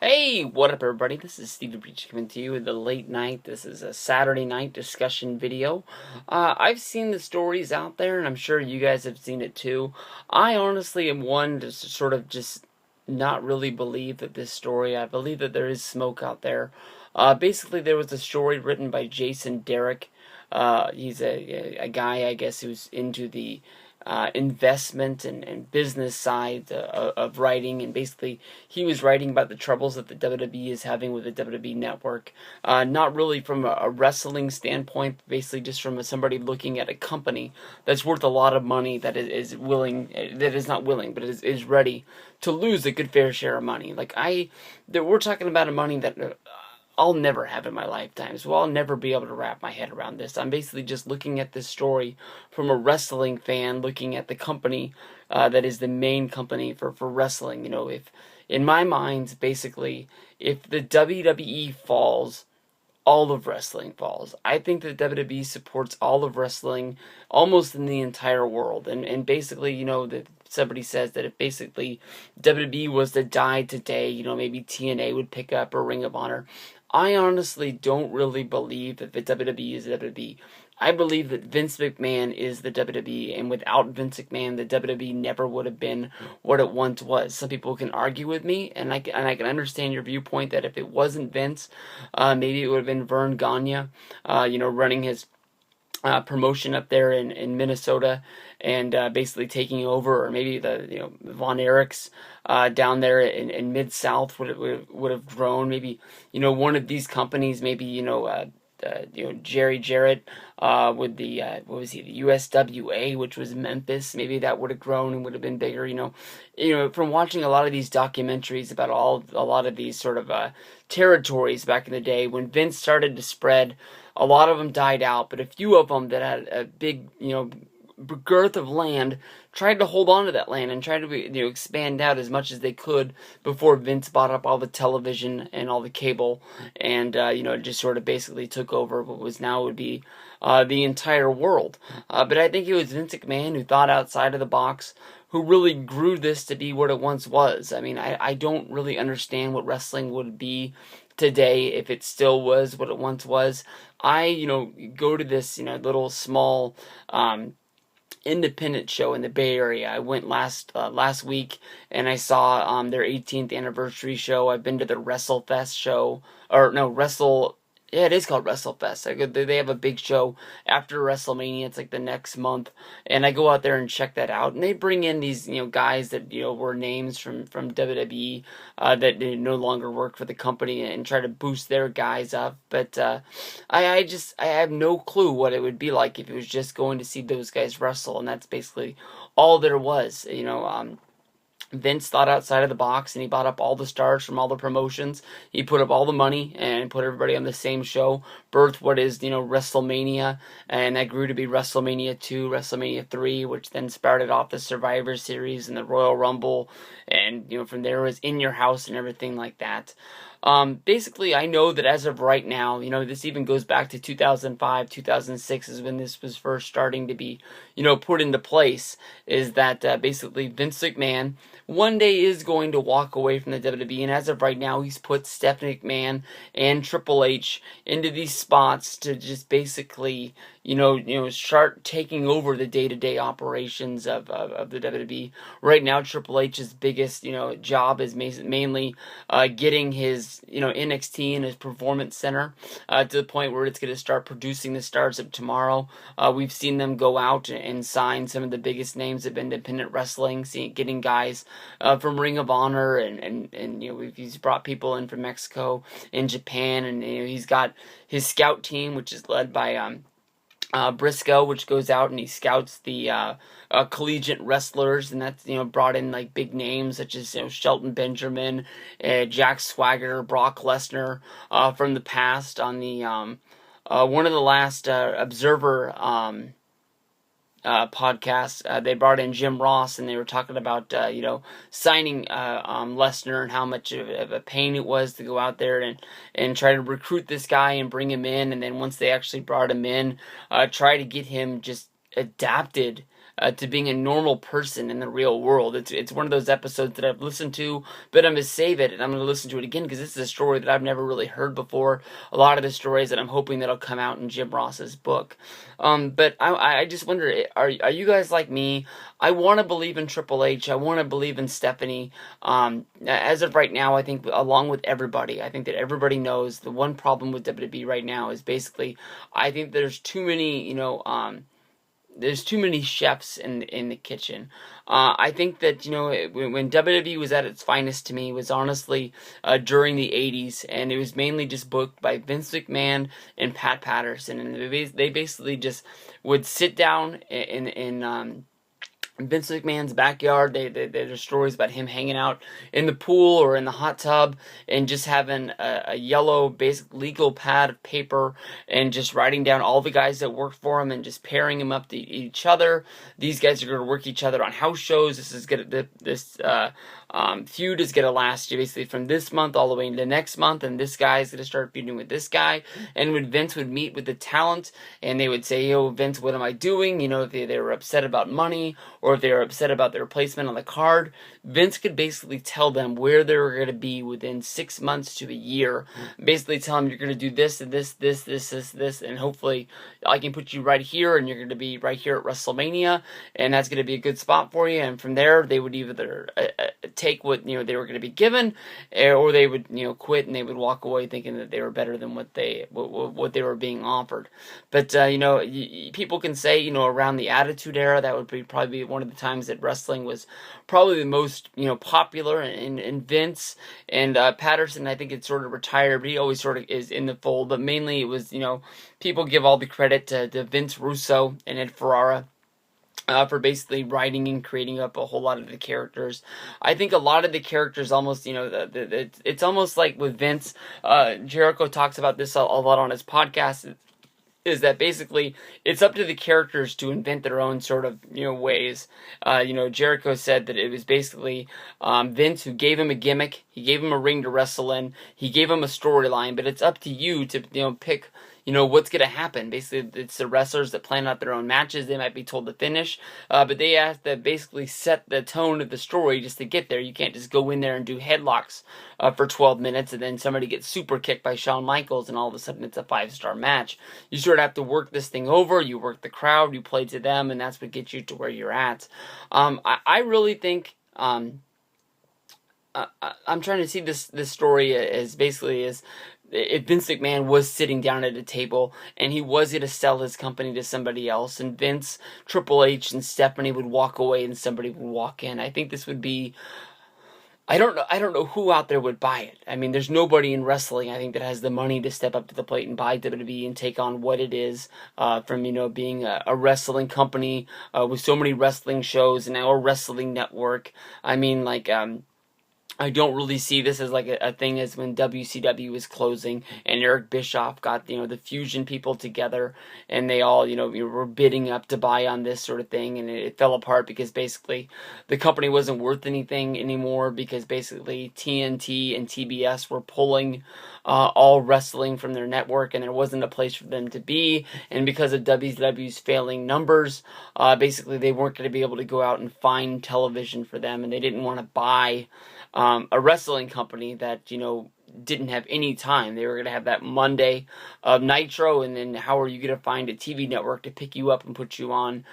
Hey, what up, everybody? This is Steve Breach coming to you with the late night. This is a Saturday night discussion video. I've seen the stories out there, and I'm sure you guys have seen it too. I honestly am one to sort of just not really believe that this story. I believe that there is smoke out there. Basically, there was a story written by Jason Derrick. He's a guy, I guess, who's into the investment and business side of writing, and basically he was writing about the troubles that the WWE is having with the WWE network, not really from a wrestling standpoint, but basically just from somebody looking at a company that's worth a lot of money that is willing, that is not willing, but is ready to lose a good fair share of money. We're talking about a money that I'll never have in my lifetime, so I'll never be able to wrap my head around this. I'm basically just looking at this story from a wrestling fan, looking at the company that is the main company for wrestling. If in my mind, basically, if the WWE falls, all of wrestling falls. I think that WWE supports all of wrestling almost in the entire world. And basically, that somebody says that if basically WWE was to die today, maybe TNA would pick up or Ring of Honor. I honestly don't really believe that the WWE is the WWE. I believe that Vince McMahon is the WWE, and without Vince McMahon, the WWE never would have been what it once was. Some people can argue with me, and I can understand your viewpoint that if it wasn't Vince, maybe it would have been Vern Gagne, running his promotion up there in Minnesota, and basically taking over, or maybe the Von Erichs down there in Mid South would have grown. Maybe one of these companies, maybe Jerry Jarrett with the what was he, the USWA, which was Memphis. Maybe that would have grown and would have been bigger. From watching a lot of these documentaries about a lot of these sort of territories back in the day when Vince started to spread. A lot of them died out, but a few of them that had a big, girth of land tried to hold on to that land and tried to expand out as much as they could before Vince bought up all the television and all the cable, and just sort of basically took over what would be the entire world. But I think it was Vince McMahon who thought outside of the box, who really grew this to be what it once was. I mean, I don't really understand what wrestling would be today if it still was what it once was. I go to this little small independent show in the Bay Area. I went last week, and I saw their 18th anniversary show. I've been to the WrestleFest show, or no, yeah, it is called WrestleFest. They have a big show after WrestleMania. It's like the next month, and I go out there and check that out. And they bring in these guys that were names from WWE that no longer work for the company, and try to boost their guys up. But I have no clue what it would be like if it was just going to see those guys wrestle, and that's basically all there was. Vince thought outside of the box, and he bought up all the stars from all the promotions. He put up all the money and put everybody on the same show. Birthed what is, WrestleMania, and that grew to be WrestleMania 2, WrestleMania 3, which then started off the Survivor Series and the Royal Rumble, and, from there was In Your House and everything like that. Basically, I know that as of right now, this even goes back to 2005, 2006 is when this was first starting to be, put into place, is that basically Vince McMahon one day is going to walk away from the WWE, and as of right now, he's put Stephanie McMahon and Triple H into these spots to just basically, start taking over the day-to-day operations of the WWE. Right now, Triple H's biggest, job is mainly getting his, NXT and his Performance Center to the point where it's going to start producing the stars of tomorrow. We've seen them go out and sign some of the biggest names of independent wrestling, getting guys from Ring of Honor, and he's brought people in from Mexico and Japan, and he's got his scout team, which is led by Briscoe, which goes out and he scouts the collegiate wrestlers, and that's brought in like big names such as Shelton Benjamin, Jack Swagger, Brock Lesnar from the past. On the one of the last Observer podcast, they brought in Jim Ross, and they were talking about signing Lesnar, and how much of a pain it was to go out there and try to recruit this guy and bring him in, and then once they actually brought him in, try to get him just adapted to being a normal person in the real world. It's one of those episodes that I've listened to, but I'm going to save it and I'm going to listen to it again because this is a story that I've never really heard before. A lot of the stories that I'm hoping that'll come out in Jim Ross's book. But I just wonder, are you guys like me? I want to believe in Triple H. I want to believe in Stephanie. As of right now, I think along with everybody, I think that everybody knows the one problem with WWE right now is basically, I think there's too many, there's too many chefs in the kitchen. I think that, when WWE was at its finest to me was honestly during the 80s, and it was mainly just booked by Vince McMahon and Pat Patterson, and they basically just would sit down in Vince McMahon's backyard. There's stories about him hanging out in the pool or in the hot tub and just having a yellow basic legal pad of paper and just writing down all the guys that work for him and just pairing them up to each other. These guys are going to work each other on house shows. This is feud is going to last basically from this month all the way into next month, and this guy is going to start feuding with this guy. And when Vince would meet with the talent and they would say, "Yo, Vince, what am I doing?" If they were upset about money or if they were upset about their placement on the card, Vince could basically tell them where they were going to be within 6 months to a year. Basically tell them, you're going to do this and this, and hopefully I can put you right here, and you're going to be right here at WrestleMania, and that's going to be a good spot for you. And from there, they would either take what they were going to be given, or they would quit and they would walk away thinking that they were better than what they were being offered. But people can say around the Attitude Era, that would be probably one of the times that wrestling was probably the most popular. And Vince and Patterson, I think it's sort of retired, but he always sort of is in the fold. But mainly it was people give all the credit to Vince Russo and Ed Ferrara. For basically writing and creating up a whole lot of the characters. I think a lot of the characters almost, it's almost like with Vince, Jericho talks about this a lot on his podcast, is that basically it's up to the characters to invent their own sort of ways. Jericho said that it was basically Vince who gave him a gimmick, he gave him a ring to wrestle in, he gave him a storyline, but it's up to you to pick what's going to happen. Basically, it's the wrestlers that plan out their own matches. They might be told to finish, but they have to basically set the tone of the story just to get there. You can't just go in there and do headlocks for 12 minutes and then somebody gets super kicked by Shawn Michaels and all of a sudden it's a 5-star match. You sort of have to work this thing over. You work the crowd, you play to them, and that's what gets you to where you're at. I really think... I'm trying to see this story as basically as if Vince McMahon was sitting down at a table and he was going to sell his company to somebody else, and Vince, Triple H, and Stephanie would walk away and somebody would walk in. I think this would be... I don't know who out there would buy it. I mean, there's nobody in wrestling, I think, that has the money to step up to the plate and buy WWE and take on what it is from, being a wrestling company with so many wrestling shows and now a wrestling network. I mean, I don't really see this as like a thing as when WCW was closing and Eric Bischoff got, the Fusion people together and they all, were bidding up to buy on this sort of thing, and it fell apart because basically the company wasn't worth anything anymore because basically TNT and TBS were pulling all wrestling from their network and there wasn't a place for them to be, and because of WCW's failing numbers, basically they weren't going to be able to go out and find television for them, and they didn't want to buy a wrestling company that, didn't have any time. They were going to have that Monday of Nitro, and then how are you going to find a TV network to pick you up and put you on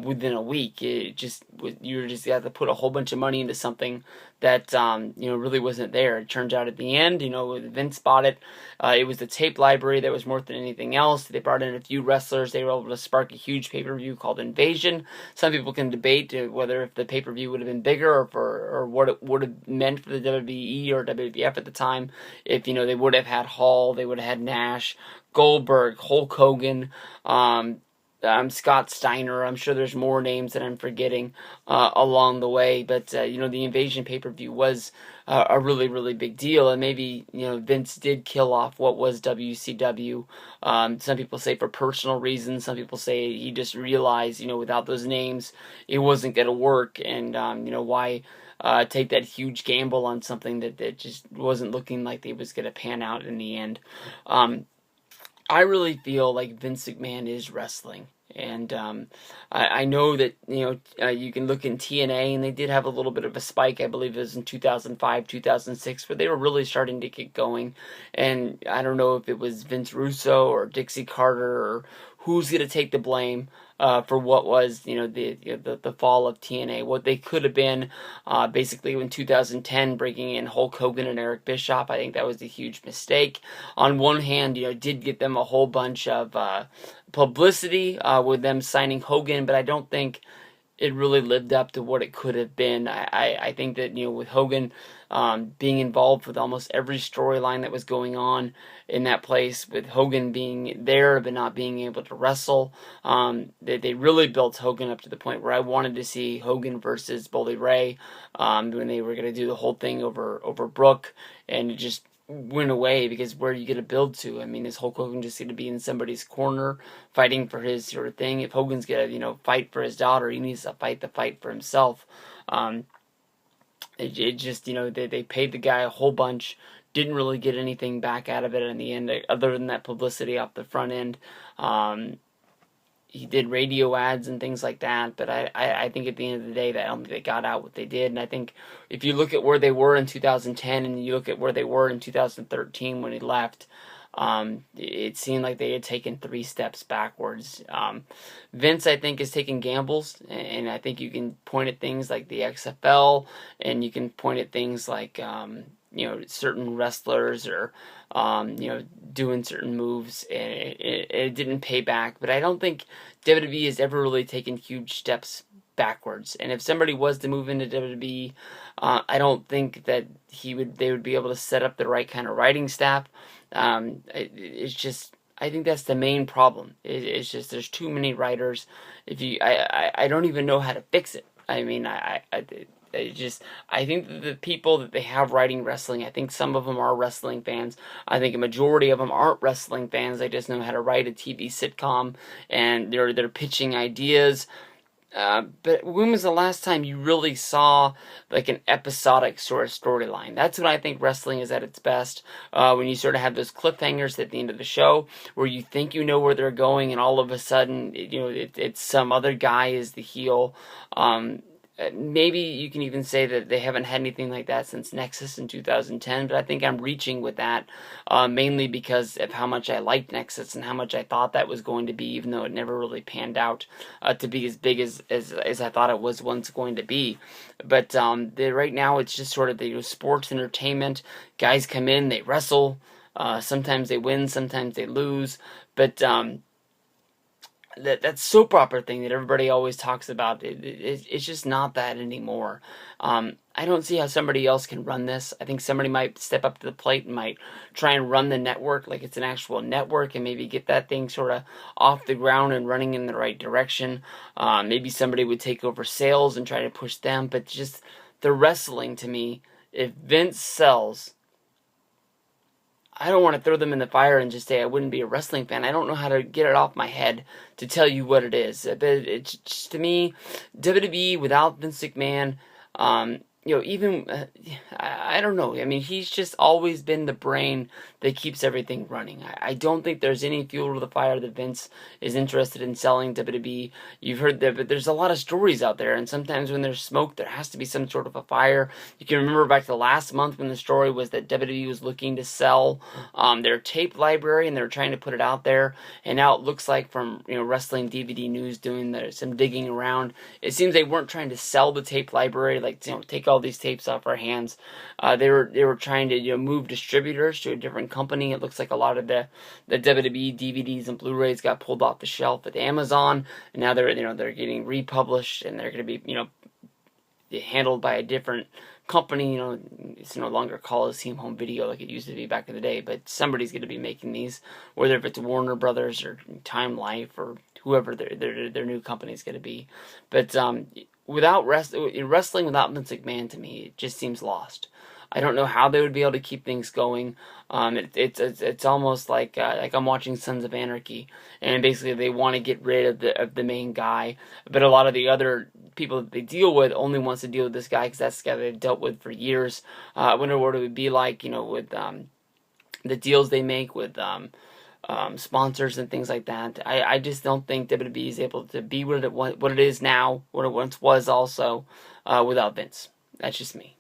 within a week? You just have to put a whole bunch of money into something that really wasn't there. It turns out at the end, Vince bought it. It was the tape library that was more than anything else. They brought in a few wrestlers. They were able to spark a huge pay-per-view called Invasion. Some people can debate whether if the pay-per-view would have been bigger or what it would have meant for the WWE or WWF at the time. If they would have had Hall, they would have had Nash, Goldberg, Hulk Hogan, Scott Steiner. I'm sure there's more names that I'm forgetting along the way, but the Invasion pay-per-view was a really, really big deal, and maybe Vince did kill off what was WCW. Some people say for personal reasons. Some people say he just realized without those names it wasn't going to work, and why take that huge gamble on something that just wasn't looking like it was going to pan out in the end. I really feel like Vince McMahon is wrestling. And I know that, you can look in TNA, and they did have a little bit of a spike. I believe it was in 2005, 2006, where they were really starting to get going. And I don't know if it was Vince Russo or Dixie Carter or who's going to take the blame for what was, the fall of TNA, what they could have been. Basically, in 2010, breaking in Hulk Hogan and Eric Bischoff, I think that was a huge mistake. On one hand, it did get them a whole bunch of publicity with them signing Hogan, but I don't think it really lived up to what it could have been. I think that, with Hogan being involved with almost every storyline that was going on in that place, with Hogan being there but not being able to wrestle, they really built Hogan up to the point where I wanted to see Hogan versus Bully Ray when they were going to do the whole thing over Brooke, and it just went away, because where are you going to build to? I mean, is Hulk Hogan just going to be in somebody's corner fighting for his sort of thing? If Hogan's going to, fight for his daughter, he needs to fight the fight for himself. It just, they paid the guy a whole bunch, didn't really get anything back out of it in the end, other than that publicity off the front end. He did radio ads and things like that, but I think at the end of the day, I don't think they got out what they did. And I think if you look at where they were in 2010 and you look at where they were in 2013 when he left, it seemed like they had taken 3 steps backwards. Vince, I think, is taking gambles, and I think you can point at things like the XFL, and you can point at things like certain wrestlers or doing certain moves, and it didn't pay back. But I don't think WWE has ever really taken huge steps backwards. And if somebody was to move into WWE, I don't think that they would be able to set up the right kind of writing staff. It's just, I think that's the main problem. It's just there's too many writers. I don't even know how to fix it. I mean, I think that the people that they have writing wrestling, I think some of them are wrestling fans. I think a majority of them aren't wrestling fans. They just know how to write a TV sitcom, and they're pitching ideas. But when was the last time you really saw like an episodic sort of storyline? That's when I think wrestling is at its best. When you sort of have those cliffhangers at the end of the show, where you think you know where they're going, and all of a sudden, it's some other guy is the heel. Maybe you can even say that they haven't had anything like that since Nexus in 2010, but I think I'm reaching with that, mainly because of how much I liked Nexus and how much I thought that was going to be, even though it never really panned out to be as big as I thought it was once going to be. But right now it's just sort of the sports entertainment. Guys come in, they wrestle, sometimes they win, sometimes they lose, but that soap opera thing that everybody always talks about, it's just not that anymore. I don't see how somebody else can run this. I think somebody might step up to the plate and might try and run the network like it's an actual network, and maybe get that thing sort of off the ground and running in the right direction. Maybe somebody would take over sales and try to push them, but just the wrestling, to me, if Vince sells, I don't want to throw them in the fire and just say I wouldn't be a wrestling fan. I don't know how to get it off my head to tell you what it is. But it's just, to me, WWE without Vince McMahon, I don't know. I mean, he's just always been the brain that keeps everything running. I don't think there's any fuel to the fire that Vince is interested in selling WWE. You've heard that, but there's a lot of stories out there, and sometimes when there's smoke, there has to be some sort of a fire. You can remember back to last month when the story was that WWE was looking to sell their tape library, and they were trying to put it out there, and now it looks like from Wrestling DVD News doing some digging around, it seems they weren't trying to sell the tape library, like take all these tapes off our hands. They were trying to move distributors to a different company. It looks like a lot of the WWE DVDs and Blu-rays got pulled off the shelf at Amazon, and now they're getting republished, and they're going to be handled by a different company. It's no longer Coliseum Home Video like it used to be back in the day, but somebody's going to be making these, whether if it's Warner Brothers or Time Life or whoever their new company is going to be. But without wrestling without Vince McMahon, to me, it just seems lost. I don't know how they would be able to keep things going. It's almost like I'm watching Sons of Anarchy, and basically they want to get rid of the main guy, but a lot of the other people that they deal with only wants to deal with this guy because that's the guy they've dealt with for years. I wonder what it would be like, with the deals they make with sponsors and things like that. I just don't think WWE is able to be what it is now, what it once was also, without Vince. That's just me.